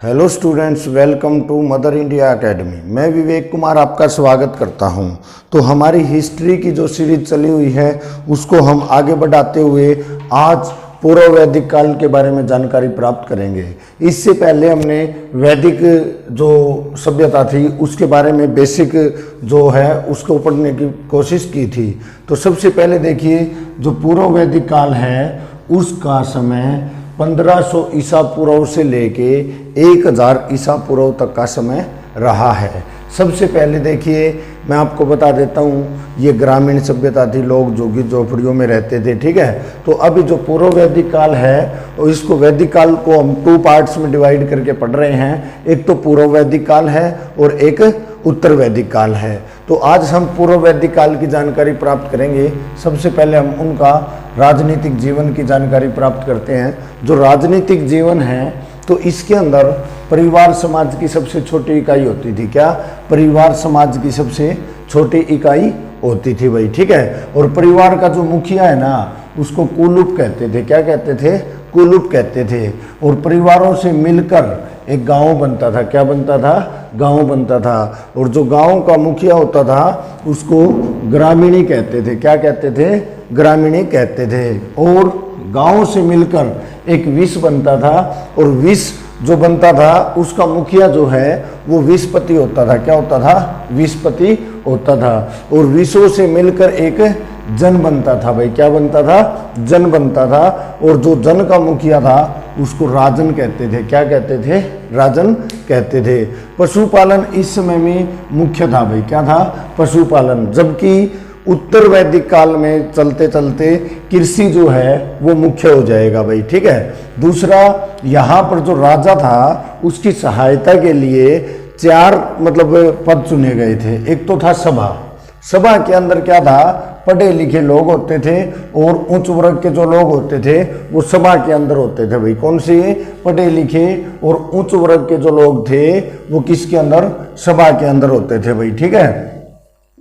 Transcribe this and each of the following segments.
Hello students, welcome to mother India academy. मैं विवेक कुमार आपका स्वागत करता हूं। तो हमारी हिस्ट्री की जो सीरीज चली हुई है उसको हम आगे बढ़ाते हुए आज पूर्व वैदिक काल के बारे में जानकारी प्राप्त करेंगे। इससे पहले हमने वैदिक जो सभ्यता थी उसके बारे में बेसिक जो है उसको पढ़ने की कोशिश की थी। तो सबसे पहले देखिए, जो पूर्व वैदिक काल है उसका समय 1500 ईसा पूर्व से लेके 1000 ईसा पूर्व तक का समय रहा है। सबसे पहले देखिए, मैं आपको बता देता हूँ, ये ग्रामीण सभ्यता थी, लोग झुग्गी झोपड़ियों में रहते थे। ठीक है, तो अभी जो पूर्व वैदिक काल है और इसको वैदिक काल को हम 2 पार्ट्स में डिवाइड करके पढ़ रहे हैं। एक तो पूर्व वैदिक काल है और एक उत्तर वैदिक काल है। तो आज हम पूर्व वैदिक काल की जानकारी प्राप्त करेंगे। सबसे पहले हम उनका राजनीतिक जीवन की जानकारी प्राप्त करते हैं। जो राजनीतिक जीवन है तो इसके अंदर परिवार समाज की सबसे छोटी इकाई होती थी। क्या? परिवार समाज की सबसे छोटी इकाई होती थी भाई। ठीक है, और परिवार का जो मुखिया है ना उसको कुलुप कहते थे। क्या कहते थे? कुलुप कहते थे। और परिवारों से मिलकर एक गांव बनता था। क्या बनता था? गांव बनता था। और जो गांव का मुखिया होता था उसको ग्रामीणी कहते थे। क्या कहते थे? ग्रामीणी कहते थे। और गांव से मिलकर एक विष बनता था, और विष जो बनता था उसका मुखिया जो है वो विषपति होता था। क्या होता था? विषपति होता था। और विषों से मिलकर एक जन बनता था भाई। क्या बनता था? जन बनता था। और जो जन का मुखिया था उसको राजन कहते थे। क्या कहते थे? राजन कहते थे। पशुपालन इस समय में मुख्य था भाई। क्या था? पशुपालन। जबकि उत्तर वैदिक काल में चलते चलते कृषि जो है वो मुख्य हो जाएगा भाई। ठीक है। दूसरा, यहाँ पर जो राजा था उसकी सहायता के लिए 4 पद चुने गए थे। एक तो था सभा। सभा के अंदर क्या था? पढ़े लिखे लोग होते थे और उच्च वर्ग के जो लोग होते थे वो सभा के अंदर होते थे भाई। कौन से? पढ़े लिखे और उच्च वर्ग के जो लोग थे वो किसके अंदर? सभा के अंदर होते थे भाई। ठीक है।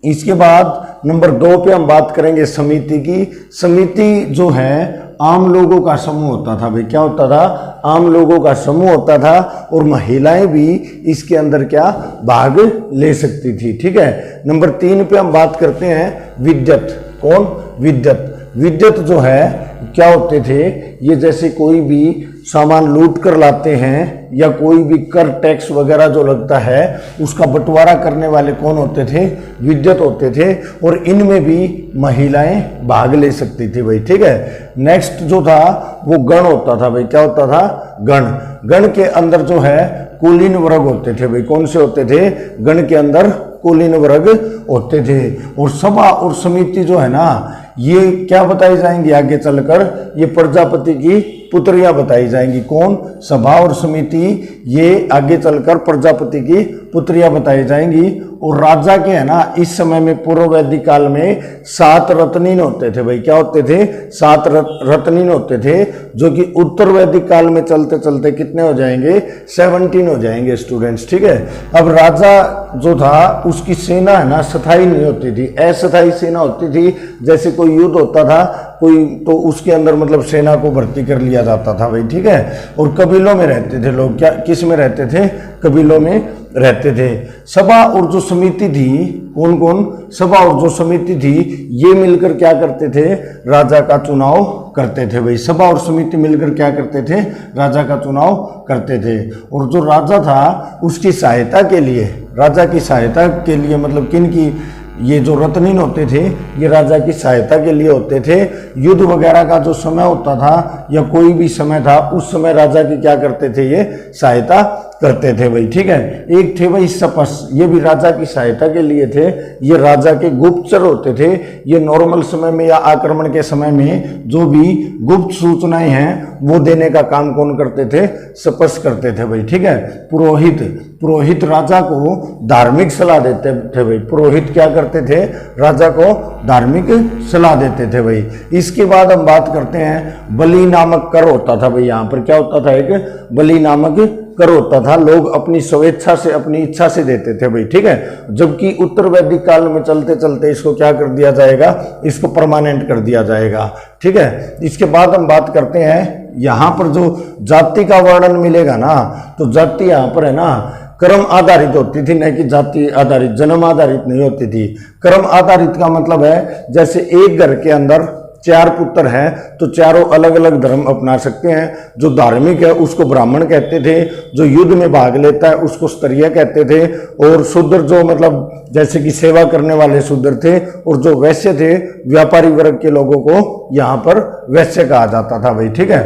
इसके बाद नंबर 2 पे हम बात करेंगे समिति की। समिति जो है आम लोगों का समूह होता था भाई। क्या होता था? आम लोगों का समूह होता था। और महिलाएं भी इसके अंदर क्या भाग ले सकती थी। ठीक है। नंबर 3 पे हम बात करते हैं विद्युत। कौन? विद्युत। विद्युत जो है क्या होते थे? ये जैसे कोई भी सामान लूट कर लाते हैं या कोई भी कर टैक्स वगैरह जो लगता है उसका बंटवारा करने वाले कौन होते थे? विद्युत होते थे। और इनमें भी महिलाएं भाग ले सकती थी भाई। ठीक है। नेक्स्ट जो था वो गण होता था भाई। क्या होता था? गण। गण के अंदर जो है कुलीन वर्ग होते थे भाई। कौन से होते थे? गण के अंदर कुलीन वर्ग होते थे। और सभा और समिति जो है ना ये क्या बताई जाएंगी आगे चलकर? ये प्रजापति की पुत्रियां बताई जाएंगी। कौन? सभा और समिति ये आगे चलकर प्रजापति की पुत्रियां बताई जाएंगी। और राजा के है ना इस समय में पूर्व वैदिक काल में 7 रत्नीन होते थे भाई। क्या होते थे? 7 रत्नीन होते थे, जो कि उत्तर वैदिक काल में चलते चलते कितने हो जाएंगे? 17 हो जाएंगे स्टूडेंट्स। ठीक है। अब राजा जो था उसकी सेना है ना स्थायी नहीं होती थी, अस्थायी सेना होती थी। जैसे कोई युद्ध होता था कोई, तो उसके अंदर सेना को भर्ती कर लिया जाता था भाई। ठीक है। और कबीलों में रहते थे लोग। क्या? किस में रहते थे? कबीलों में रहते थे। सभा और जो समिति थी, कौन कौन? सभा और जो समिति थी ये मिलकर क्या करते थे? राजा का चुनाव करते थे भाई। सभा और समिति मिलकर क्या करते थे? राजा का चुनाव करते थे। और जो राजा था उसकी सहायता के लिए, राजा की सहायता के लिए किन की? ये जो रत्नीन होते थे ये राजा की सहायता के लिए होते थे। युद्ध वगैरह का जो समय होता था या कोई भी समय था उस समय राजा की क्या करते थे? ये सहायता करते थे भाई। ठीक है। एक थे भाई सपस, ये भी राजा की सहायता के लिए थे। ये राजा के गुप्तचर होते थे। ये नॉर्मल समय में या आक्रमण के समय में जो भी गुप्त सूचनाएं हैं वो देने का काम कौन करते थे? सपस करते थे भाई। ठीक है। पुरोहित। पुरोहित राजा को धार्मिक सलाह देते थे भाई। पुरोहित क्या करते थे? राजा को धार्मिक सलाह देते थे भाई। इसके बाद हम बात करते हैं बलि नामक कर होता था भाई। यहाँ पर क्या होता था? एक बलि नामक कर होता था, लोग अपनी स्वेच्छा से अपनी इच्छा से देते थे भाई, ठीक है। जबकि उत्तर वैदिक काल में चलते चलते इसको क्या कर दिया जाएगा, इसको परमानेंट कर दिया जाएगा, ठीक है। इसके बाद हम बात करते हैं यहाँ पर जो जाति का वर्णन मिलेगा ना, तो जाति यहाँ पर है ना कर्म आधारित होती थी, न कि जाति आधारित, जन्म आधारित नहीं होती थी। कर्म आधारित का मतलब है जैसे एक घर के अंदर 4 पुत्र हैं तो चारों अलग अलग धर्म अपना सकते हैं। जो धार्मिक है उसको ब्राह्मण कहते थे, जो युद्ध में भाग लेता है उसको क्षत्रिय कहते थे, और शूद्र जो मतलब जैसे कि सेवा करने वाले शूद्र थे, और जो वैश्य थे व्यापारी वर्ग के लोगों को यहाँ पर वैश्य कहा जाता था भाई, ठीक है।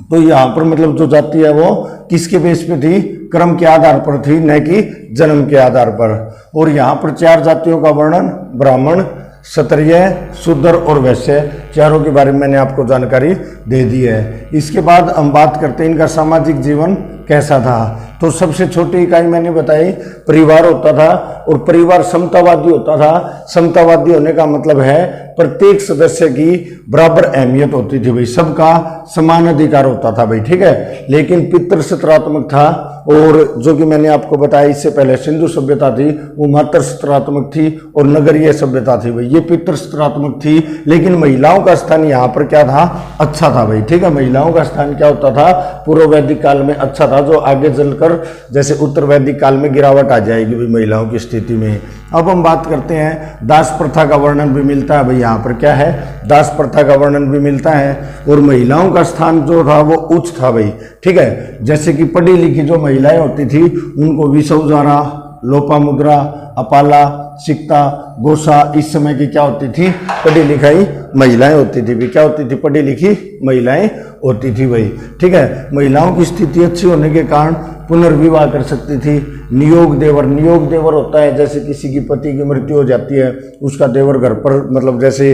तो यहाँ पर मतलब जो जाति है वो किसके बेस पे थी, कर्म के आधार पर थी, न कि जन्म के आधार पर। और यहाँ पर 4 जातियों का वर्णन, ब्राह्मण, क्षत्रिय, शूद्र और वैश्य, चारों के बारे में मैंने आपको जानकारी दे दी है। इसके बाद हम बात करते हैं इनका सामाजिक जीवन कैसा था। तो सबसे छोटी इकाई मैंने बताई परिवार होता था, और परिवार समतावादी होता था। समतावादी होने का मतलब है प्रत्येक सदस्य की बराबर अहमियत होती थी भाई, सबका समान अधिकार होता था भाई, ठीक है। लेकिन पितृसत्रात्मक था, और जो कि मैंने आपको बताया इससे पहले सिंधु सभ्यता थी वो मातृसत्रात्मक थी, और नगरीय सभ्यता थी भाई, ये पितृसत्रात्मक थी। लेकिन महिलाओं का स्थान यहाँ पर क्या था, अच्छा था भाई, ठीक है। महिलाओं का स्थान क्या होता था, पूर्व वैदिक काल में अच्छा था, जो आगे चलकर जैसे उत्तर वैदिक काल में गिरावट आ जाएगी भाई महिलाओं की स्थिति में। अब हम बात करते हैं दास प्रथा का वर्णन भी मिलता है भाई, यहाँ पर क्या है, दास प्रथा का वर्णन भी मिलता है। और महिलाओं का स्थान जो था वो उच्च था भाई, ठीक है। जैसे कि पढ़ी लिखी जो महिलाएं होती थी उनको विषौजारा, लोपामुद्रा, अपाला, सिक्ता, गोसा, इस समय की क्या होती थी, पढ़ी लिखाई महिलाएं होती थी भी, क्या होती थी, पढ़ी लिखी महिलाएं होती थी भाई, ठीक है। महिलाओं की स्थिति अच्छी होने के कारण पुनर्विवाह कर सकती थी। नियोग देवर, नियोग देवर होता है जैसे किसी की पति की मृत्यु हो जाती है, उसका देवर घर पर मतलब जैसे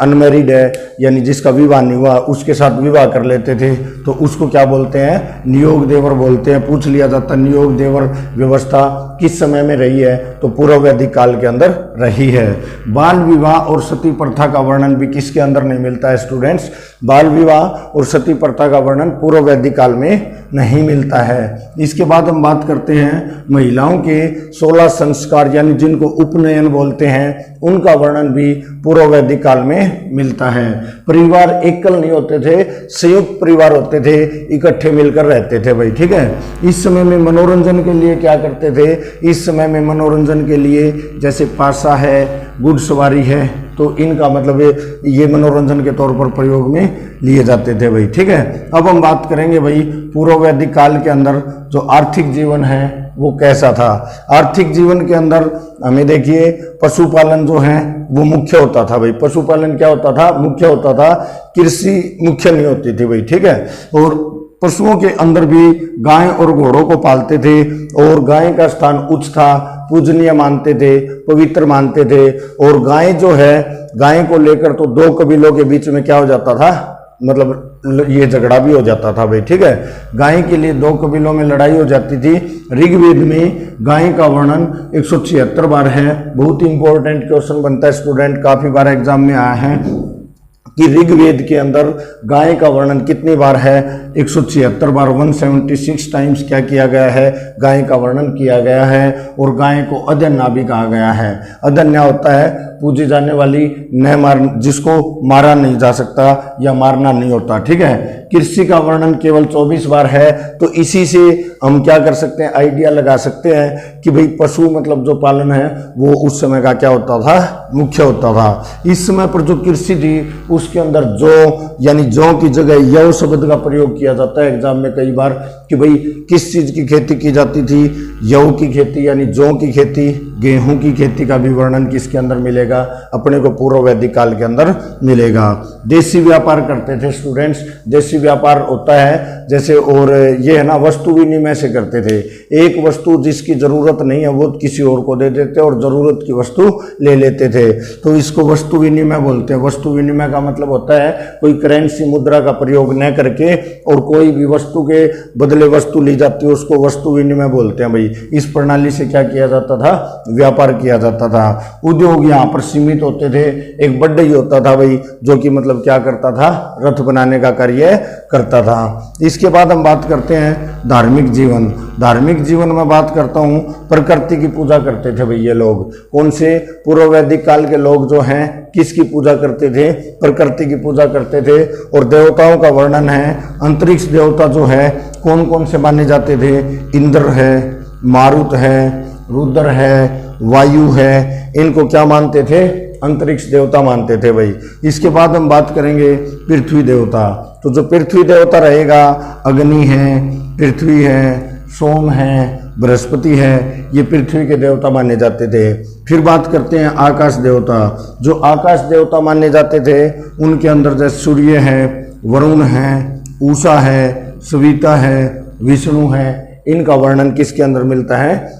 अनमैरिड है यानी जिसका विवाह नहीं हुआ उसके साथ विवाह कर लेते थे, तो उसको क्या बोलते हैं, नियोग देवर बोलते हैं। पूछ लिया जाता नियोग देवर व्यवस्था किस समय में रही है, तो पूर्व वैदिक काल के अंदर रही है। बाल विवाह और सती प्रथा का वर्णन भी किसके अंदर नहीं मिलता है स्टूडेंट्स, बाल विवाह और सती प्रथा का वर्णन पूर्व वैदिक काल में नहीं मिलता है। इसके बाद हम बात करते हैं महिलाओं के 16 संस्कार यानी जिनको उपनयन बोलते हैं, उनका वर्णन भी पूर्व वैदिक काल में मिलता है। परिवार एकल नहीं होते थे, संयुक्त परिवार होते थे, इकट्ठे मिलकर रहते थे भाई, ठीक है। इस समय में मनोरंजन के लिए क्या करते थे, इस समय में मनोरंजन के लिए जैसे पासा है, घुड़सवारी है, तो इनका मतलब ये मनोरंजन के तौर पर प्रयोग में लिए जाते थे भाई, ठीक है। अब हम बात करेंगे भाई पूर्व वैदिक काल के अंदर जो आर्थिक जीवन है वो कैसा था। आर्थिक जीवन के अंदर हमें देखिए पशुपालन जो है वो मुख्य होता था भाई। पशुपालन क्या होता था, मुख्य होता था, कृषि मुख्य नहीं होती थी भाई, ठीक है। और पशुओं के अंदर भी गाय और घोड़ों को पालते थे, और गाय का स्थान उच्च था, पूजनीय मानते थे, पवित्र मानते थे। और गाय जो है, गाय को लेकर तो 2 कबीलों के बीच में क्या हो जाता था, मतलब ये झगड़ा भी हो जाता था भाई, ठीक है। गाय के लिए 2 कबीलों में लड़ाई हो जाती थी। ऋग्वेद में गाय का वर्णन 176 बार है। बहुत ही इंपॉर्टेंट क्वेश्चन बनता है स्टूडेंट, काफी बार एग्जाम में आया है कि ऋग्वेद के अंदर गाय का वर्णन कितनी बार है, 176 बार, 176 टाइम्स क्या किया गया है, गाय का वर्णन किया गया है। और गाय को अदन्या भी कहा गया है। अदन्या होता है पूजी जाने वाली, न मार, जिसको मारा नहीं जा सकता या मारना नहीं होता, ठीक है। कृषि का वर्णन केवल 24 बार है। तो इसी से हम क्या कर सकते हैं, आइडिया लगा सकते हैं कि भाई पशु मतलब जो पालन है वो उस समय का क्या होता था, मुख्य होता था। इस समय पर जो कृषि थी उसके अंदर जौ यानी जौ की जगह यव शब्द का प्रयोग किया जाता है एग्जाम में कई बार, कि भाई किस चीज की खेती की जाती थी, यव की खेती यानी जौ की खेती। गेहूं की खेती का भी वर्णन किसके अंदर मिलेगा, अपने को पूर्व वैदिक काल के अंदर मिलेगा। देशी व्यापार करते थे स्टूडेंट्स, देशी व्यापार होता है जैसे, और ये है ना वस्तु विनिमय से करते थे। एक वस्तु जिसकी जरूरत नहीं है वो किसी और को दे देते और जरूरत की वस्तु ले लेते थे, तो इसको वस्तु विनिमय बोलते हैं। वस्तु विनिमय का मतलब होता है कोई करेंसी मुद्रा का प्रयोग न करके और कोई भी वस्तु के बदले वस्तु ली जाती है, उसको वस्तु विनिमय बोलते हैं भाई। इस प्रणाली से क्या किया जाता था, व्यापार किया जाता था। उद्योग यहाँ पर सीमित होते थे। एक बढ़ई होता था भाई, जो कि मतलब क्या करता था, रथ बनाने का कार्य करता था। इसके बाद हम बात करते हैं धार्मिक जीवन। धार्मिक जीवन में बात करता हूँ, प्रकृति की पूजा करते थे भाई ये लोग। कौन से? पूर्व वैदिक काल के लोग जो हैं किसकी पूजा करते थे? प्रकृति की पूजा करते थे। और देवताओं का वर्णन है। अंतरिक्ष देवता जो है कौन कौन से माने जाते थे? इंद्र है, मारुत है, रुद्र है, वायु है। इनको क्या मानते थे? अंतरिक्ष देवता मानते थे भाई। इसके बाद हम बात करेंगे पृथ्वी देवता। तो जो पृथ्वी देवता रहेगा, अग्नि है, पृथ्वी है, सोम है, बृहस्पति है, ये पृथ्वी के देवता माने जाते थे। फिर बात करते हैं आकाश देवता। जो आकाश देवता माने जाते थे उनके अंदर जैसे सूर्य है, वरुण है, उषा है, सविता है, विष्णु है। इनका वर्णन किसके अंदर मिलता है?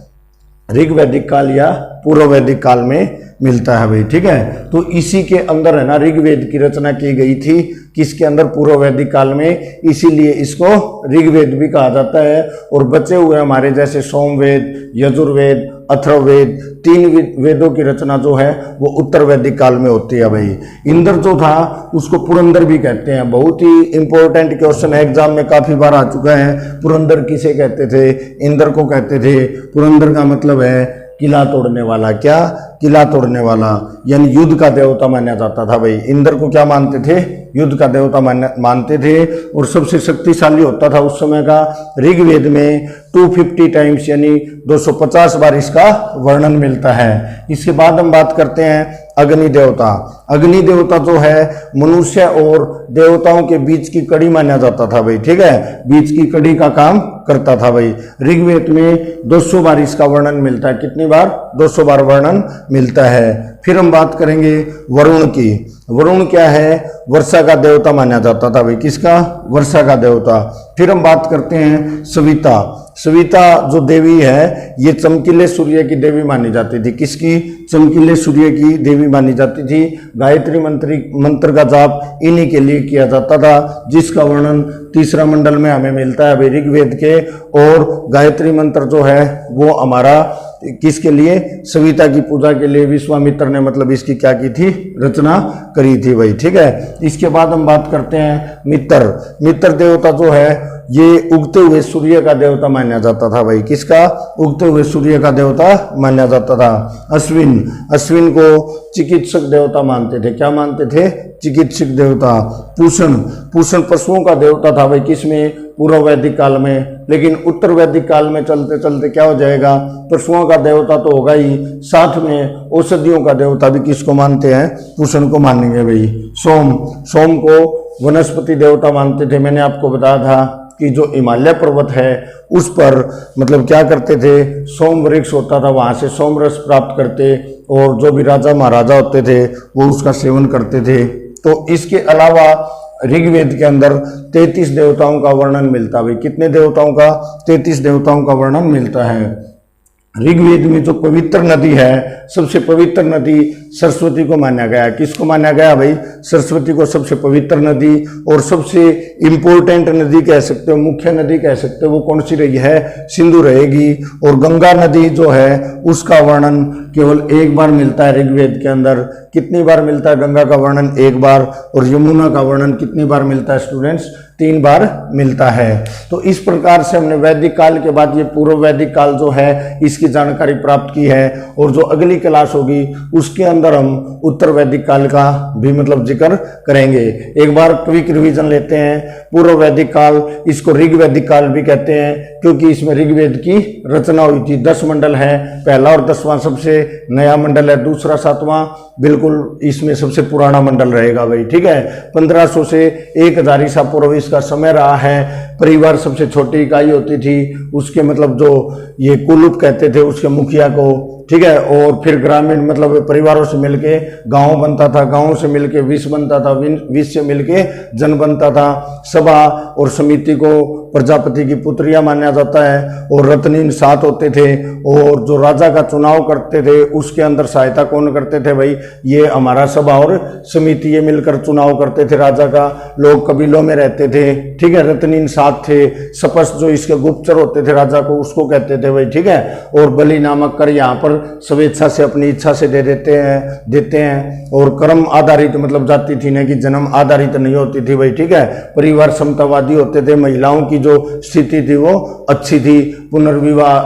ऋग वैदिक काल या पूर्व वैदिक काल में मिलता है भाई। ठीक है, तो इसी के अंदर है ना ऋग्वेद की रचना की गई थी। किसके अंदर? पूर्व वैदिक काल में। इसीलिए इसको ऋग्वेद भी कहा जाता है। और बचे हुए हमारे जैसे सोमवेद, यजुर्वेद, अथर्ववेद, 3 वेदों की रचना जो है वो उत्तर वैदिक काल में होती है भाई। इंद्र जो था उसको पुरंदर भी कहते हैं। बहुत ही इंपॉर्टेंट क्वेश्चन एग्जाम में काफी बार आ चुका है। पुरंदर किसे कहते थे? इंद्र को कहते थे। पुरंदर का मतलब है किला तोड़ने वाला। क्या? किला तोड़ने वाला, यानी युद्ध का देवता माना जाता था भाई। इंद्र को क्या मानते थे? युद्ध का देवता मानते थे। और सबसे शक्तिशाली होता था उस समय का। ऋग्वेद में 250 टाइम्स यानी 250 बार इसका वर्णन मिलता है। इसके बाद हम बात करते हैं अग्नि देवता। अग्नि देवता जो है मनुष्य और देवताओं के बीच की कड़ी माना जाता था भाई। ठीक है, बीच की कड़ी का काम करता था भाई। ऋग्वेद में 200 बार इसका वर्णन मिलता है। कितनी बार? 200 बार वर्णन मिलता है। फिर हम बात करेंगे वरुण की। वरुण क्या है? वर्षा का देवता माना जाता था भाई। किसका? वर्षा का देवता। फिर हम बात करते हैं सविता। सविता जो देवी है ये चमकीले सूर्य की देवी मानी जाती थी। किसकी? चमकीले सूर्य की देवी मानी जाती थी। गायत्री मंत्र का जाप इन्हीं के लिए किया जाता था, जिसका वर्णन 3रा मंडल में हमें मिलता है ऋग्वेद के। और गायत्री मंत्र जो है वो हमारा किसके लिए? सविता की पूजा के लिए विश्वामित्र ने मतलब इसकी क्या की थी? रचना करी थी भाई। ठीक है, इसके बाद हम बात करते हैं मित्र। मित्र देवता जो है ये उगते हुए सूर्य का देवता माना जाता था भाई। किसका? उगते हुए सूर्य का देवता माना जाता था। अश्विन। अश्विन को चिकित्सक देवता मानते थे। क्या मानते थे? चिकित्सक देवता। पूषण। पूषण पशुओं का देवता था भाई। किसमें? पूर्व वैदिक काल में। लेकिन उत्तर वैदिक काल में चलते चलते क्या हो जाएगा? पशुओं का देवता तो होगा ही, साथ में औषधियों का देवता भी किसको मानते हैं? पूषण को मानेंगे भाई। सोम। सोम को वनस्पति देवता मानते थे। मैंने आपको बताया था कि जो हिमालय पर्वत है उस पर मतलब क्या करते थे? सोम वृक्ष होता था, वहां से सोम रस प्राप्त करते और जो भी राजा महाराजा होते थे वो उसका सेवन करते थे। तो इसके अलावा ऋग्वेद के अंदर 33 देवताओं का वर्णन मिलता है। कितने देवताओं का? 33 देवताओं का वर्णन मिलता है। ऋग्वेद में जो पवित्र नदी है, सबसे पवित्र नदी सरस्वती को माना गया। किसको माना गया भाई? सरस्वती को सबसे पवित्र नदी। और सबसे इंपॉर्टेंट नदी कह सकते हो, मुख्य नदी कह सकते हो, वो कौन सी रही है? सिंधु रहेगी। और गंगा नदी जो है उसका वर्णन केवल एक बार मिलता है ऋग्वेद के अंदर। कितनी बार मिलता है गंगा का वर्णन? एक बार। और यमुना का वर्णन कितनी बार मिलता है स्टूडेंट्स? 3 बार मिलता है। तो इस प्रकार से हमने वैदिक काल के बाद ये पूर्व वैदिक काल जो है इसकी जानकारी प्राप्त की है। और जो अगली क्लास होगी उसके अंदर हम उत्तर वैदिक काल का भी मतलब जिक्र करेंगे। एक बार क्विक रिवीजन लेते हैं। पूर्व वैदिक काल, इसको ऋग वैदिक काल भी कहते हैं क्योंकि इसमें ऋग्वेद की रचना हुई थी। 10 मंडल है, पहला और 10वां सबसे नया मंडल है, दूसरा 7वां बिल्कुल इसमें सबसे पुराना मंडल रहेगा भाई। ठीक है, 1500 से 1000 ईसा पूर्व इसका समय रहा है। परिवार सबसे छोटी इकाई होती थी, उसके मतलब जो ये कुलूप कहते थे उसके मुखिया को। ठीक है, और फिर ग्रामीण मतलब परिवारों से मिलके गांव बनता था, गांव से मिलके विश्व बनता था, विश्व से मिलके जन बनता था। सभा और समिति को प्रजापति की पुत्रियां माना जाता है, और रत्नीन 7 होते थे। और जो राजा का चुनाव करते थे उसके अंदर सहायता कौन करते थे भाई, ये हमारा सभा और समिति ये मिलकर चुनाव करते थे राजा का। लोग कबीलों में रहते थे, ठीक है। रत्नीन 7 थे। सपस जो इसके गुप्तचर होते थे राजा को, उसको कहते थे भाई, ठीक है। और बलि नामक कर यहाँ पर स्वेच्छा से अपनी इच्छा से दे देते हैं। और कर्म आधारित मतलब जाति थी ना कि जन्म आधारित नहीं होती थी भाई, ठीक है। परिवार समतावादी होते थे। महिलाओं की जो स्थिति थी वो अच्छी थी, पुनर्विवाह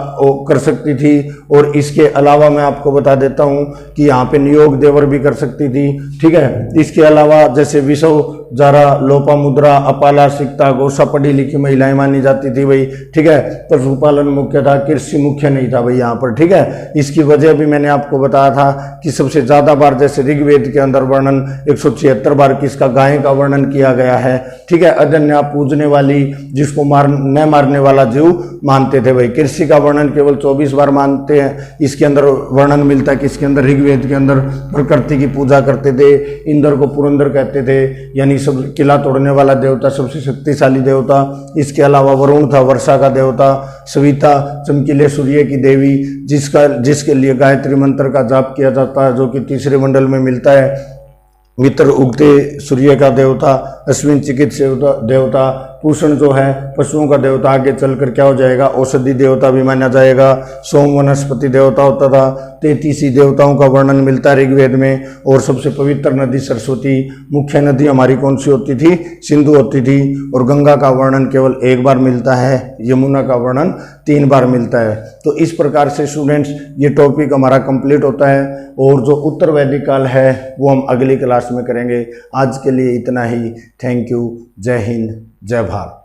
कर सकती थी। और इसके अलावा मैं आपको बता देता हूं कि यहाँ पे नियोग देवर भी कर सकती थी, ठीक है। इसके अलावा जैसे विषव, जारा, लोपामुद्रा, अपाला, सिकता, गोसा पढ़ी लिखी महिलाएं मानी जाती थी भाई, ठीक है। पशुपालन मुख्य था, कृषि मुख्य नहीं था भाई यहाँ पर, ठीक है। इसकी वजह भी मैंने आपको बताया था कि सबसे ज्यादा बार जैसे ऋग्वेद के अंदर वर्णन 176 बार किसका, गाय का वर्णन किया गया है, ठीक है। अजन्या पूजने वाली, जिसको न मारने वाला जीव मानते थे भाई। कृषि का वर्णन केवल 24 बार मानते हैं। इसके अंदर वर्णन मिलता है कि इसके अंदर ऋग्वेद के अंदर प्रकृति की पूजा करते थे। इंद्र को पुरंदर कहते थे, यानी सब किला तोड़ने वाला देवता, सबसे शक्तिशाली देवता। इसके अलावा वरुण था, वर्षा का देवता। सविता चमकीले सूर्य की देवी, जिसके लिए गायत्री मंत्र का जाप किया जाता है, जो कि तीसरे मंडल में मिलता है। मित्र उगते सूर्य का देवता, अश्विन चिकित्सा देवता, पूषण जो है पशुओं का देवता, आगे चलकर क्या हो जाएगा, औषधि देवता भी माना जाएगा। सोम वनस्पति देवता होता था। 33 देवताओं का वर्णन मिलता है ऋग्वेद में। और सबसे पवित्र नदी सरस्वती। मुख्य नदी हमारी कौन सी होती थी, सिंधु होती थी। और गंगा का वर्णन केवल 1 बार मिलता है, यमुना का वर्णन 3 बार मिलता है। तो इस प्रकार से स्टूडेंट्स ये टॉपिक हमारा कंप्लीट होता है। और जो उत्तर वैदिक काल है वो हम अगली क्लास में करेंगे। आज के लिए इतना ही। Thank you. जय हिंद, जय भारत।